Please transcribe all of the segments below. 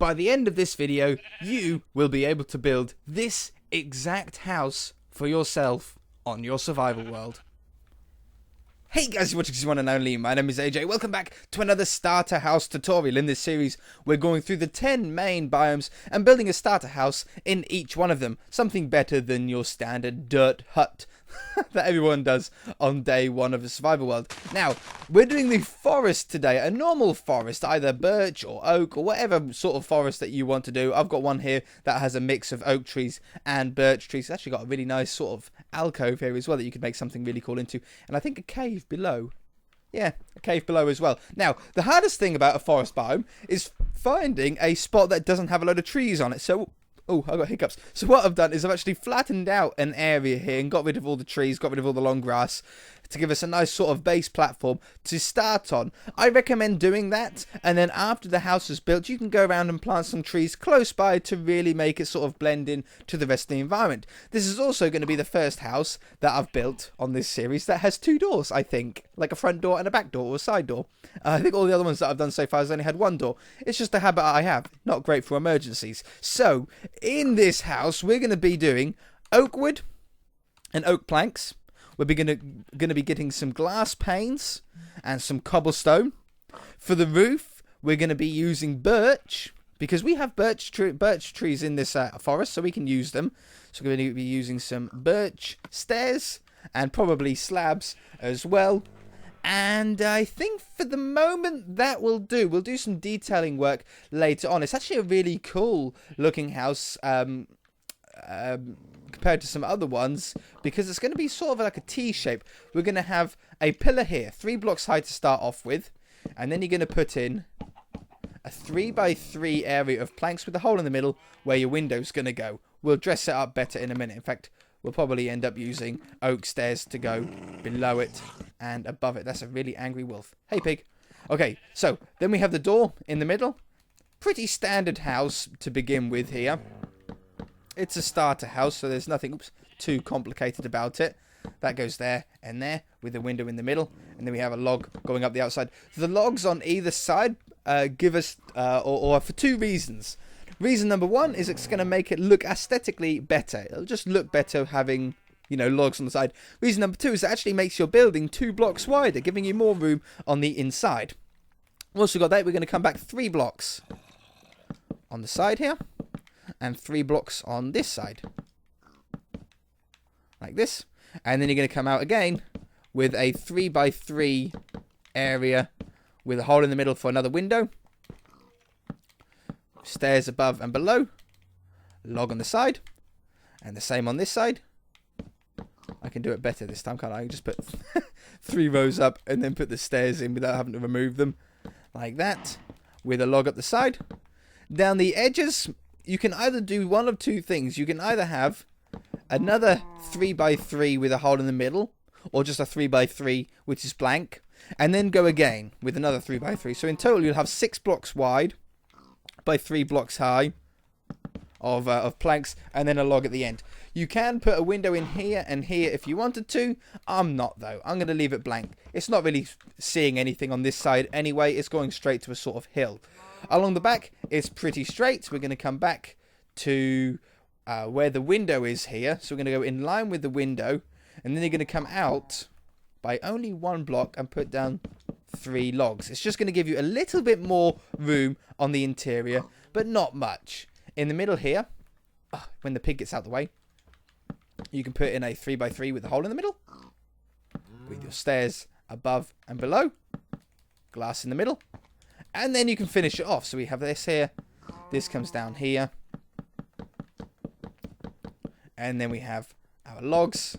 by the end of this video, you will be able to build this exact house for yourself on your survival world. Hey guys, you're watching this one and only. My name is AJ. Welcome back to another starter house tutorial. In this series, we're going through the 10 main biomes and building a starter house in each one of them. Something better than your standard dirt hut that everyone does on day one of the survival world. Now, we're doing the forest today, a normal forest, either birch or oak or whatever sort of forest that you want to do. I've got one here that has a mix of oak trees and birch trees. It's actually got a really nice sort of alcove here as well that you could make something really cool into, and I think a cave below. Yeah, a cave below as well. Now, the hardest thing about a forest biome is finding a spot that doesn't have a load of trees on it. So oh, I got hiccups. So what I've done is I've actually flattened out an area here and got rid of all the trees, got rid of all the long grass to give us a nice sort of base platform to start on. I recommend doing that, and then after the house is built, you can go around and plant some trees close by to really make it sort of blend in to the rest of the environment. This is also going to be the first house that I've built on this series that has two doors, I think. Like a front door and a back door or a side door. I think all the other ones that I've done so far has only had one door. It's just a habit I have. Not great for emergencies. So, in this house, we're going to be doing oak wood and oak planks. We're going to be getting some glass panes and some cobblestone. For the roof, we're going to be using birch, because we have birch trees in this forest, so we can use them. So we're going to be using some birch stairs and probably slabs as well. And I think for the moment that will do. We'll do some detailing work later on. It's actually a really cool looking house compared to some other ones, because it's going to be sort of like a T shape. We're going to have a pillar here, 3 blocks high to start off with, and then you're going to put in a 3x3 area of planks with a hole in the middle where your window's going to go. We'll dress it up better in a minute. In fact, we'll probably end up using oak stairs to go below it and above it. That's a really angry wolf. Hey, pig. Okay, so then we have the door in the middle. Pretty standard house to begin with here. It's a starter house, so there's nothing too complicated about it. That goes there and there with a window in the middle. And then we have a log going up the outside. The logs on either side give us, or for two reasons. Reason number one is it's going to make it look aesthetically better. It'll just look better having, you know, logs on the side. Reason number two is it actually makes your building 2 blocks wider, giving you more room on the inside. We've also got that. We're going to come back 3 blocks on the side here, and 3 blocks on this side, like this. And then you're going to come out again with a 3x3 area with a hole in the middle for another window. Stairs above and below. Log on the side. And the same on this side. I can do it better this time, can't I? I can just put 3 rows up and then put the stairs in without having to remove them. Like that. With a log up the side. Down the edges, you can either do one of two things. You can either have another 3x3 with a hole in the middle, or just a 3x3 which is blank, and then go again with another 3x3. So in total you'll have 6 blocks wide by 3 blocks high of planks, and then a log at the end. You can put a window in here and here if you wanted to. I'm not, though. I'm going to leave it blank. It's not really seeing anything on this side anyway. It's going straight to a sort of hill. Along the back, it's pretty straight. We're going to come back to where the window is here. So we're going to go in line with the window. And then you're going to come out by only 1 block and put down 3 logs. It's just going to give you a little bit more room on the interior, but not much. In the middle here, when the pig gets out the way, you can put in a 3x3 with a hole in the middle. With your stairs above and below. Glass in the middle. And then you can finish it off. So we have this here. This comes down here. And then we have our logs.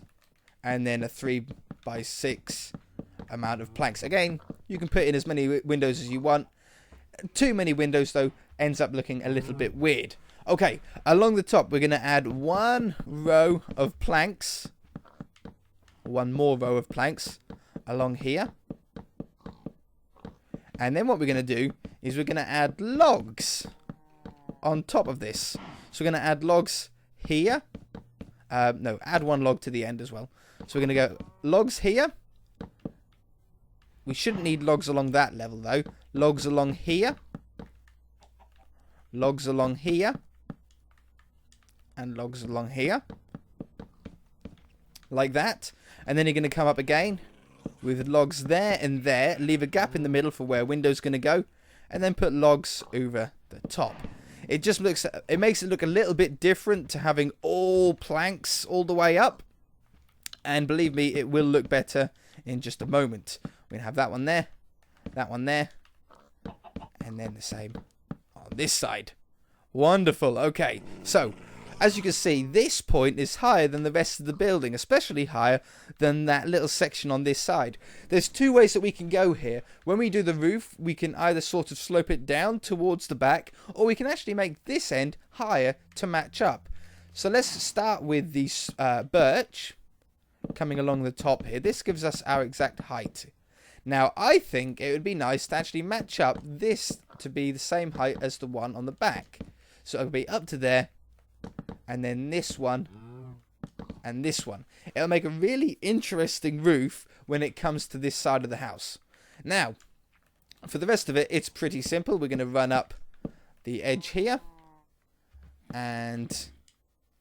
And then a 3x6 amount of planks. Again, you can put in as many windows as you want. Too many windows, though, ends up looking a little bit weird. Okay, along the top, we're going to add 1 row of planks. 1 more row of planks along here. And then what we're going to do is we're going to add logs on top of this. So we're going to add logs here. No, add 1 log to the end as well. So we're going to go logs here. We shouldn't need logs along that level, though. Logs along here. logs along here, and logs along here, like that. And then you're going to come up again with logs there and there, leave a gap in the middle for where a window's going to go, and then put logs over the top. It just looks, it makes it look a little bit different to having all planks all the way up. And believe me, it will look better in just a moment. We're going to have that one there, and then the same on this side. Wonderful. Okay, so as you can see, this point is higher than the rest of the building, especially higher than that little section on this side. There's two ways that we can go here. When we do the roof, we can either sort of slope it down towards the back, or we can actually make this end higher to match up. So let's start with the birch coming along the top here. This gives us our exact height. Now, I think it would be nice to actually match up this to be the same height as the one on the back. So it'll be up to there, and then this one, and this one. It'll make a really interesting roof when it comes to this side of the house. Now, for the rest of it, it's pretty simple. We're going to run up the edge here, and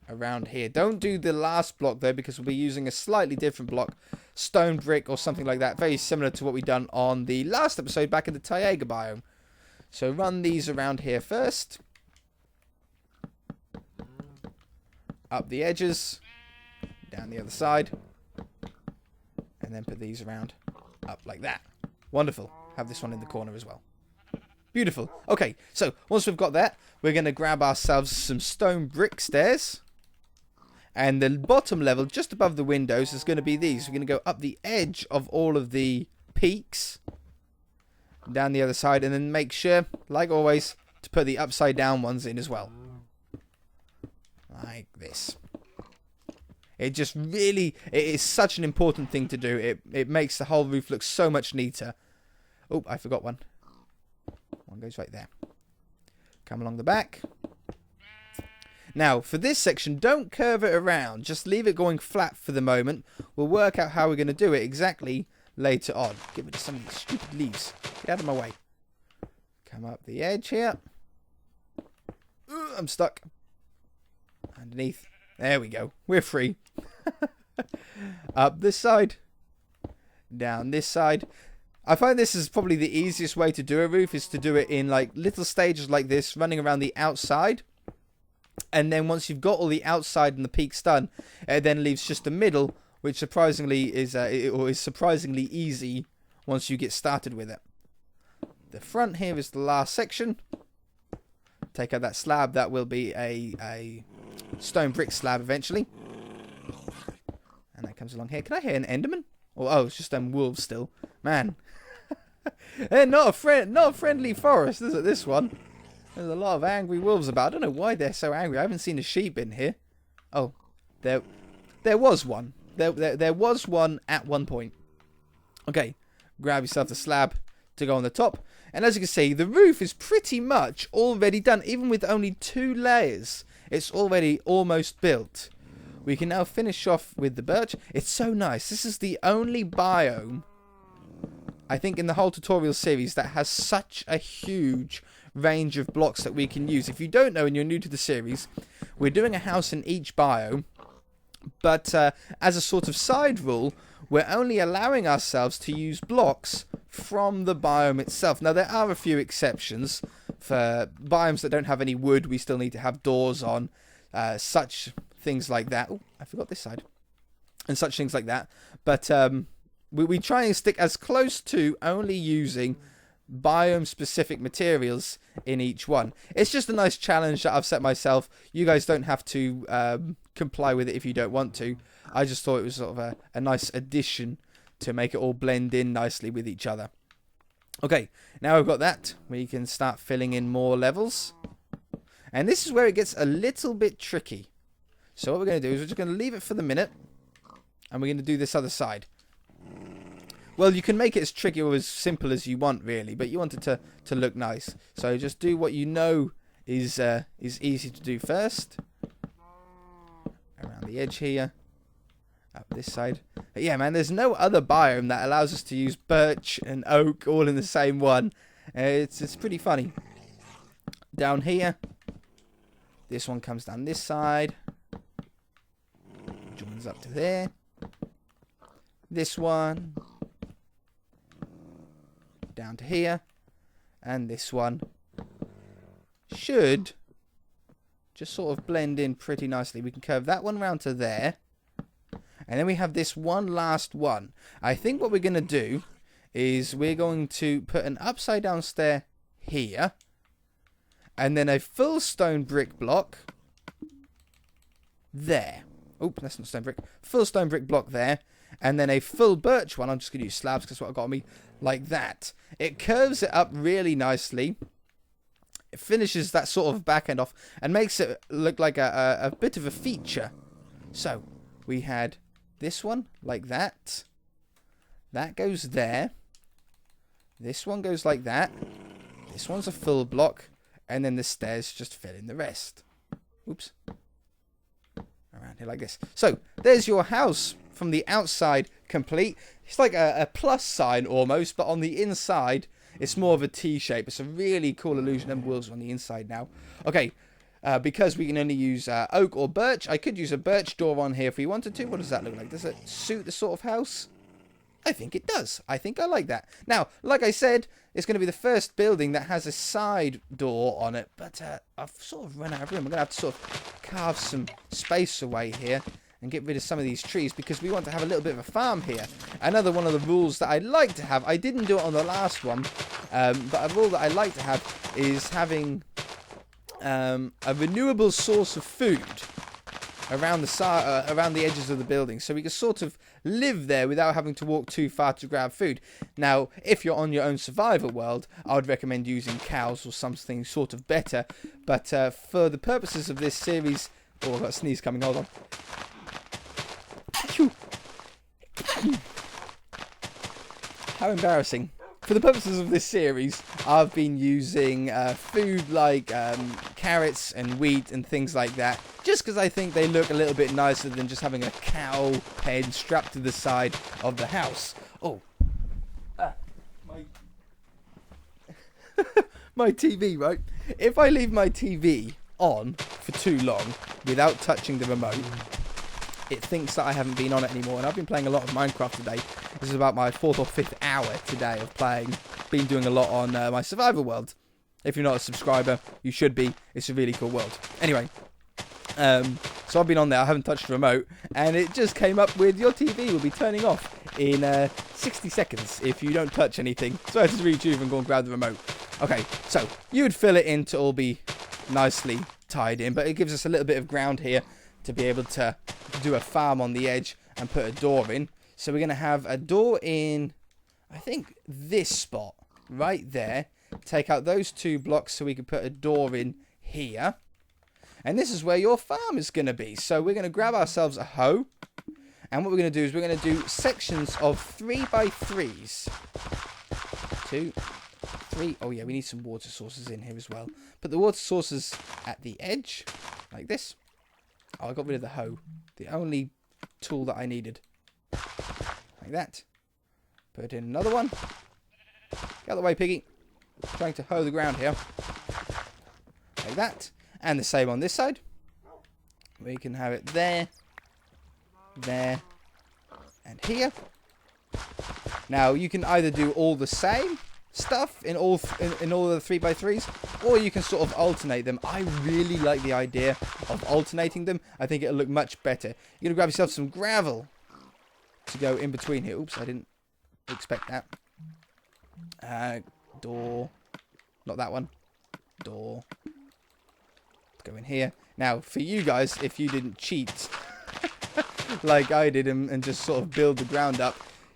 around here. Don't do the last block though, because we'll be using a slightly different block, stone brick or something like that, very similar to what we've done on the last episode back in the Taiga biome. So run these around here first, up the edges, down the other side, and then put these around up like that. Wonderful. Have this one in the corner as well. Beautiful. Okay, so once we've got that, we're going to grab ourselves some stone brick stairs. And the bottom level, just above the windows, is going to be these. We're going to go up the edge of all of the peaks, down the other side, and then make sure, like always, to put the upside down ones in as well. Like this. It just really, it is such an important thing to do. It makes the whole roof look so much neater. Oh, I forgot one. One goes right there. Come along the back. Now, for this section, don't curve it around. Just leave it going flat for the moment. We'll work out how we're going to do it exactly later on. Get rid of some of these stupid leaves. Get out of my way. Come up the edge here. Ooh, I'm stuck. Underneath. There we go. We're free. Up this side. Down this side. I find this is probably the easiest way to do a roof, is to do it in like little stages like this, running around the outside. And then once you've got all the outside and the peaks done, it then leaves just the middle, which surprisingly is surprisingly easy once you get started with it. The front here is the last section. Take out that slab. That will be a stone brick slab eventually. And that comes along here. Can I hear an Enderman? Oh, it's just wolves still. Man. They're not a friendly forest, is it, this one? There's a lot of angry wolves about. I don't know why they're so angry. I haven't seen a sheep in here. Oh, there was one. There was one at one point. Okay, grab yourself the slab to go on the top. And as you can see, the roof is pretty much already done. Even with only 2 layers, it's already almost built. We can now finish off with the birch. It's so nice. This is the only biome, I think, in the whole tutorial series that has such a huge range of blocks that we can use. If you don't know and you're new to the series, we're doing a house in each biome, but as a sort of side rule, we're only allowing ourselves to use blocks from the biome itself. Now, there are a few exceptions. For biomes that don't have any wood, we still need to have doors on, such things like that. Oh, I forgot this side. And such things like that. But we try and stick as close to only using biome-specific materials in each one. It's just a nice challenge that I've set myself. You guys don't have to comply with it if you don't want to. I just thought it was sort of a nice addition to make it all blend in nicely with each other. Okay, now we've got that, we can start filling in more levels. And this is where it gets a little bit tricky. So what we're going to do is we're just going to leave it for the minute, and we're going to do this other side. Well, you can make it as tricky or as simple as you want, really, but you want it to look nice. So just do what you know is easy to do first. Around the edge here. Up this side. But yeah, man, there's no other biome that allows us to use birch and oak all in the same one. It's pretty funny. down here. This one comes down this side. Joins up to there. This one. Down to here. And this one should just sort of blend in pretty nicely. We can curve that one round to there. And then we have this one last one. I think what we're going to do is we're going to put an upside down stair here. And then a full stone brick block there. Oh, that's not stone brick. Full stone brick block there. And then a full birch one. I'm just going to use slabs because that's what I got on me. Like that. It curves it up really nicely. It finishes that sort of back end off and makes it look like a bit of a feature. So, we had this one like that. That goes there. This one goes like that. This one's a full block. And then the stairs just fill in the rest. Oops. Around here like this. So, there's your house from the outside complete. It's like a plus sign almost, but on the inside, it's more of a T shape. It's a really cool illusion and wheels on the inside now. Okay, because we can only use oak or birch, I could use a birch door on here if we wanted to. What does that look like? Does it suit the sort of house? I think it does. I think I like that. Now, like I said, it's going to be the first building that has a side door on it. But I've sort of run out of room. I'm going to have to sort of carve some space away here and get rid of some of these trees because we want to have a little bit of a farm here. Another one of the rules that I like to have, I didn't do it on the last one, but a rule that I like to have is having a renewable source of food around the edges of the building, so we can sort of live there without having to walk too far to grab food. Now, if you're on your own survival world, I would recommend using cows or something sort of better. But for the purposes of this series, oh, I've got a sneeze coming. Hold on. How embarrassing. For the purposes of this series, I've been using food like carrots and wheat and things like that, just because I think they look a little bit nicer than just having a cow pen strapped to the side of the house. Oh, my TV, right? If I leave my TV on for too long without touching the remote, it thinks that I haven't been on it anymore, and I've been playing a lot of Minecraft today. This is about my 4th or 5th hour today of playing. Been doing a lot on my survival world. If you're not a subscriber, you should be. It's a really cool world. Anyway, so I've been on there. I haven't touched the remote, and it just came up with your TV will be turning off in 60 seconds if you don't touch anything. So I had to retrieve and go and grab the remote. Okay, so you would fill it in to all be nicely tied in, but it gives us a little bit of ground here to be able to do a farm on the edge and put a door in. So we're going to have a door in, I think, this spot right there. Take out those 2 blocks so we can put a door in here. And this is where your farm is going to be. So we're going to grab ourselves a hoe. And what we're going to do is we're going to do sections of 3x3s. 2, 3. Oh yeah, we need some water sources in here as well. Put the water sources at the edge, like this. Oh, I got rid of the hoe. The only tool that I needed. Like that. Put in another one. Get out of the way, piggy. Trying to hoe the ground here. Like that. And the same on this side. We can have it there. There. And here. Now, you can either do all the same stuff in all in all of the 3x3s, or you can sort of alternate them. I really like the idea of alternating them. I think it'll look much better. You're gonna grab yourself some gravel to go in between here. Oops, I didn't expect that. Door, not that one. Door. Let's go in here. Now, for you guys, if you didn't cheat like I did and just sort of build the ground up,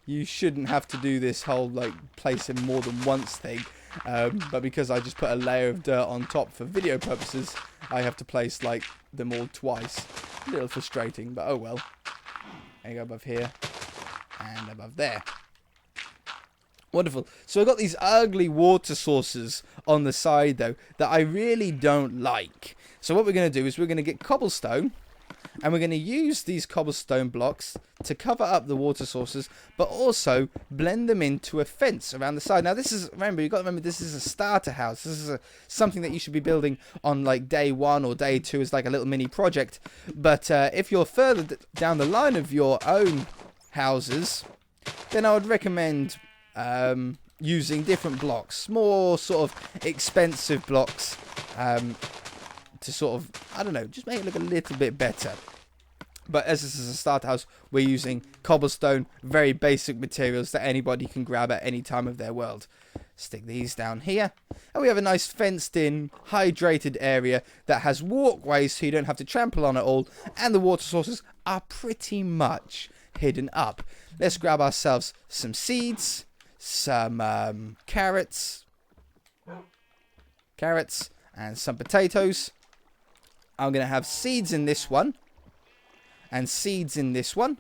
you shouldn't have to do this whole, like, place in more than once thing. But because I just put a layer of dirt on top for video purposes, I have to place, like, them all twice. A little frustrating, but oh well. There you go, above here. And above there. Wonderful. So I've got these ugly water sources on the side, though, that I really don't like. So what we're going to do is we're going to get cobblestone. And we're going to use these cobblestone blocks to cover up the water sources, but also blend them into a fence around the side. Now, this is, remember, you've got to remember, this is a starter house. This is something that you should be building on, like, day 1 or day 2 as, like, a little mini project. But if you're further down the line of your own houses, then I would recommend using different blocks, more sort of expensive blocks, to sort of, I don't know, just make it look a little bit better. But as this is a starter house, we're using cobblestone, very basic materials that anybody can grab at any time of their world. Stick these down here, and we have a nice fenced in, hydrated area that has walkways so you don't have to trample on it all, and the water sources are pretty much hidden up. Let's grab ourselves some seeds, some carrots, and some potatoes. I'm going to have seeds in this one, and seeds in this one,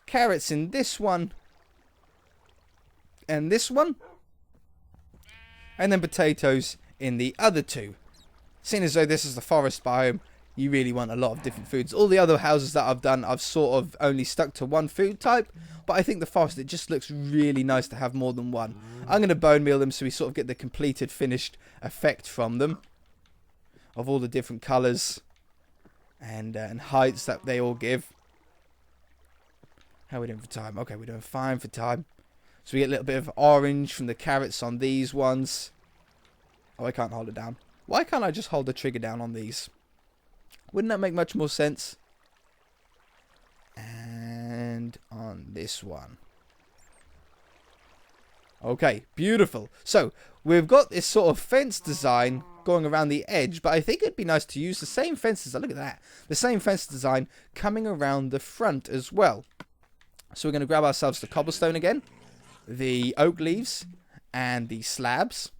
carrots in this one, and this one, and then potatoes in the other two. Seeing as though this is the forest biome, you really want a lot of different foods. All the other houses that I've done, I've sort of only stuck to one food type, but I think the forest, it just looks really nice to have more than one. I'm going to bone meal them so we sort of get the completed, finished effect from them, of all the different colours and heights that they all give. How are we doing for time? Okay, we're doing fine for time. So we get a little bit of orange from the carrots on these ones. Oh, I can't hold it down. Why can't I just hold the trigger down on these? Wouldn't that make much more sense? And on this one. Okay, beautiful. So, we've got this sort of fence design going around the edge, but I think it'd be nice to use the same fence design. Look at that. The same fence design coming around the front as well. So we're going to grab ourselves the cobblestone again, the oak leaves, and the slabs.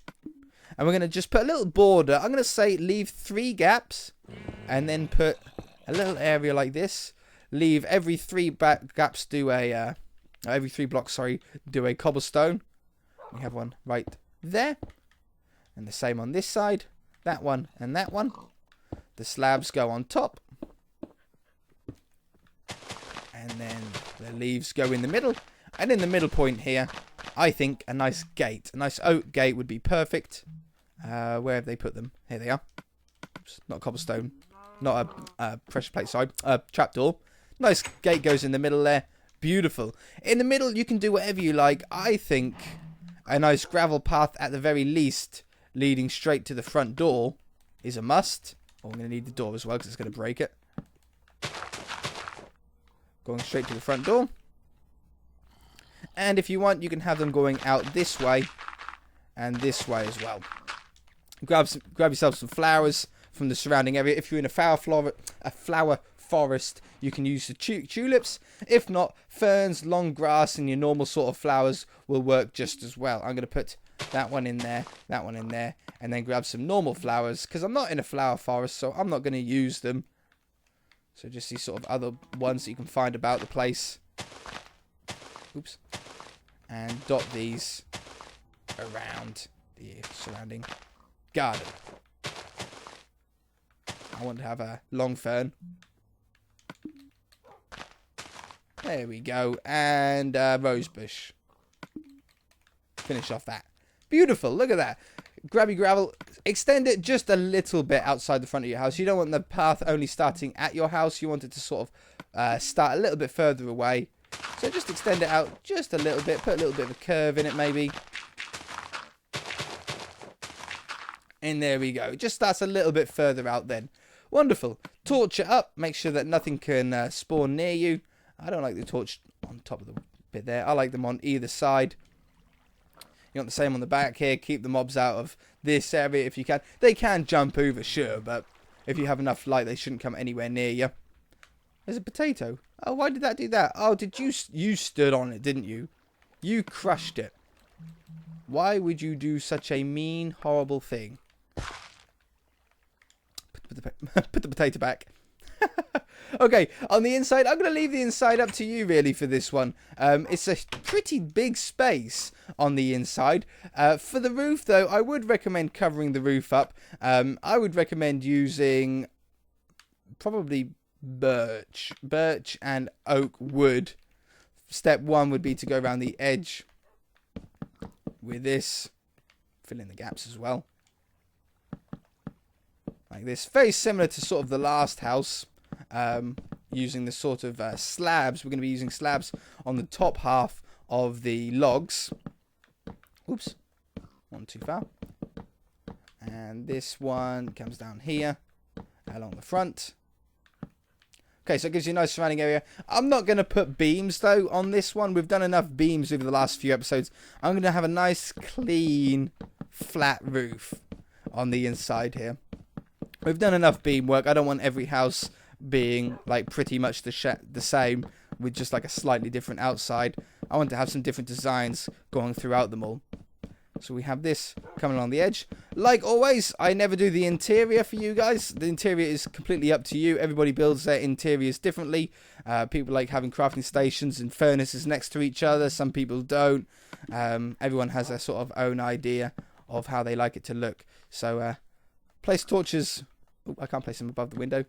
And we're going to just put a little border. I'm going to say leave 3 gaps, and then put a little area like this. Leave every 3 gaps do a, every 3 blocks, sorry, do a cobblestone. We have one right there. And the same on this side. That one and that one. The slabs go on top. And then the leaves go in the middle. And in the middle point here, I think a nice gate. A nice oak gate would be perfect. Where have they put them? Here they are. Oops, not cobblestone. Not a pressure plate, sorry. Trapdoor. Nice gate goes in the middle there. Beautiful. In the middle, you can do whatever you like. I think a nice gravel path at the very least, leading straight to the front door, is a must. Oh, I'm going to need the door as well because it's going to break it. Going straight to the front door. And if you want, you can have them going out this way and this way as well. Grab yourself some flowers from the surrounding area. If you're in a flower forest, you can use the tulips. If not, ferns, long grass, and your normal sort of flowers will work just as well. I'm going to put that one in there, and then grab some normal flowers, because I'm not in a flower forest, so I'm not going to use them. So just these sort of other ones that you can find about the place. Oops. And dot these around the surrounding garden. I want to have a long fern. There we go. And rose bush. Finish off that. Beautiful. Look at that. Grabby gravel. Extend it just a little bit outside the front of your house. You don't want the path only starting at your house. You want it to sort of start a little bit further away. So just extend it out just a little bit. Put a little bit of a curve in it maybe. And there we go. It just starts a little bit further out then. Wonderful. Torch it up. Make sure that nothing can spawn near you. I don't like the torch on top of the bit there. I like them on either side. You want the same on the back here. Keep the mobs out of this area if you can. They can jump over, sure, but if you have enough light, they shouldn't come anywhere near you. There's a potato. Oh, why did that do that? Oh, you stood on it, didn't you? You crushed it. Why would you do such a mean, horrible thing? Put the potato back. Okay, on the inside, I'm going to leave the inside up to you, really, for this one. It's a pretty big space on the inside. For the roof, though, I would recommend covering the roof up. I would recommend using probably birch and oak wood. Step 1 would be to go around the edge with this, fill in the gaps as well, like this. Very similar to sort of the last house, using the sort of slabs. We're going to be using slabs on the top half of the logs. Oops, one too far. And this one comes down here along the front. Okay, so it gives you a nice surrounding area. I'm not going to put beams, though, on this one. We've done enough beams over the last few episodes. I'm going to have a nice, clean, flat roof on the inside here. We've done enough beam work. I don't want every house being, like, pretty much the same with just, like, a slightly different outside. I want to have some different designs going throughout them all. So we have this coming along the edge. Like always, I never do the interior for you guys. The interior is completely up to you. Everybody builds their interiors differently. People like having crafting stations and furnaces next to each other. Some people don't. Everyone has their sort of own idea of how they like it to look. So place torches. Oh, I can't place them above the window.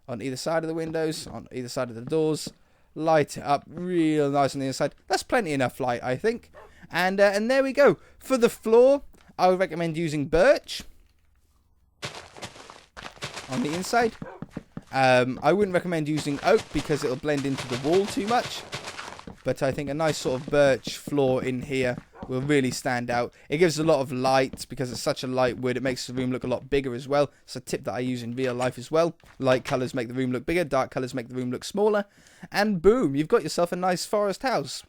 On either side of the windows, on either side of the doors. Light it up real nice on the inside. That's plenty enough light, I think. And there we go. For the floor, I would recommend using birch on the inside. I wouldn't recommend using oak because it'll blend into the wall too much. But I think a nice sort of birch floor in here will really stand out. It gives a lot of light because it's such a light wood. It makes the room look a lot bigger as well. It's a tip that I use in real life as well. Light colours make the room look bigger. Dark colours make the room look smaller. And boom, you've got yourself a nice forest house.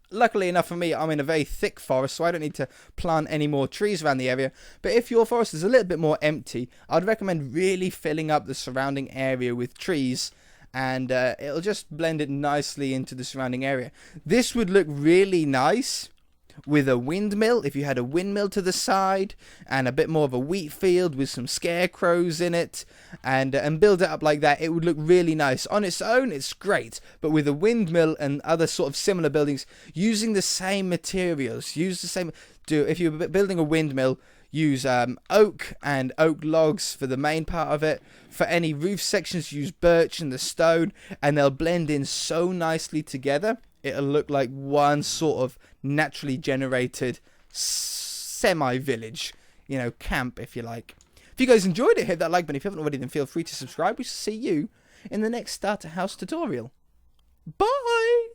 Luckily enough for me, I'm in a very thick forest, so I don't need to plant any more trees around the area. But if your forest is a little bit more empty, I'd recommend really filling up the surrounding area with trees, and it'll just blend it nicely into the surrounding area. This would look really nice with a windmill, if you had a windmill to the side, and a bit more of a wheat field with some scarecrows in it, and build it up like that. It would look really nice. On its own, it's great, but with a windmill and other sort of similar buildings, using the same materials, if you're building a windmill, use oak and oak logs for the main part of it. For any roof sections, use birch and the stone, and they'll blend in so nicely together. It'll look like one sort of naturally generated semi-village, camp, if you like. If you guys enjoyed it, hit that like button. If you haven't already, then feel free to subscribe. We shall see you in the next starter house tutorial. Bye!